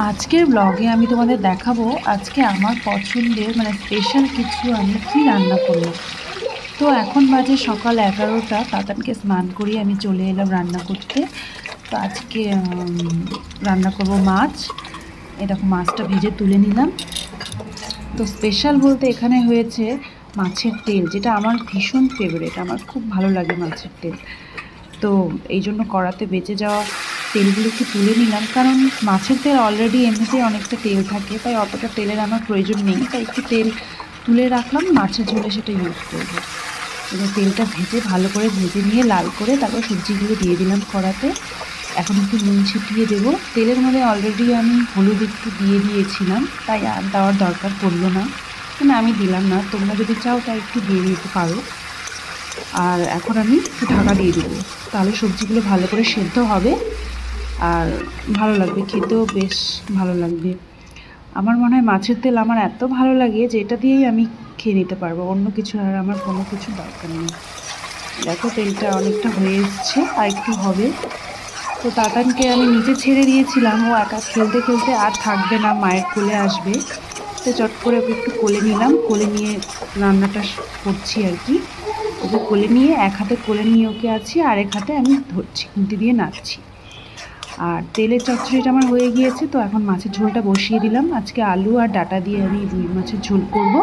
আজকের ব্লগে আমি তোমাদের দেখাবো আজকে আমার পছন্দের স্পেশাল কিছু আমি কি রান্না করলাম। তো এখন বাজে সকাল 11টা, তাতানকে স্নান করিয়ে আমি চলে এলাম রান্না করতে। তো আজকে রান্না করব মাছ। এই দেখো মাছটা ভেজে তুলে নিলাম। তো স্পেশাল বলতে এখানে হয়েছে মাছের তেল, যেটা আমার ভীষণ ফেভারিট, আমার খুব ভালো লাগে মাছের তেল। তো এই জন্য কড়াতে বেঁচে যাওয়া তেলগুলো একটু তুলে নিলাম, কারণ মাছের তেল অলরেডি এমনিতেই অনেকটা তেল থাকে, তাই অতটা তেলের আমার প্রয়োজন নেই। তাই একটু তেল তুলে রাখলাম, মাছের ঝোলে সেটা ইউজ করব। এবার তেলটা ভালো করে ভেজে নিয়ে লাল করে তারপর সবজিগুলো দিয়ে দিলাম কড়াতে। এখন একটু নুন ছিটিয়ে দেবো। তেলের মধ্যে অলরেডি আমি হলুদ একটু দিয়ে দিয়েছিলাম, তাই আর দেওয়ার দরকার পড়লো না, মানে আমি দিলাম না, তোমরা যদি চাও তাই একটু দিয়ে দিতে পারো। আর এখন আমি একটু ঢাকা দিয়ে দেবো, তাহলে সবজিগুলো ভালো করে সেদ্ধ হবে আর ভালো লাগবে, খেতেও বেশ ভালো লাগবে। আমার মনে হয় মাছের তেল আমার এত ভালো লাগে যে এটা দিয়েই আমি খেয়ে নিতে পারবো, অন্য কিছু আর আমার কোনো কিছু দরকার নেই। দেখো তেলটা অনেকটা হয়ে এসছে, আর একটু হবে। তো তাতানকে আমি নিচে ছেড়ে দিয়েছিলাম, ও একা খেলতে খেলতে আর থাকবে না, মায়ের কোলে আসবে। তো চট করে ওকে একটু কোলে নিলাম, কোলে নিয়ে রান্নাটা করছি আর কি। ওকে কোলে নিয়ে এক হাতে কোলে নিয়ে ওকে আছি, আর এক হাতে আমি ধরছি, খুন্তি দিয়ে নাড়ছি। আর তেলের চচ্চড়িটা আমার হয়ে গিয়েছে। তো এখন মাছের ঝোলটা বসিয়ে দিলাম। আজকে আলু আর ডাঁটা দিয়ে আমি রুই মাছের ঝোল করব।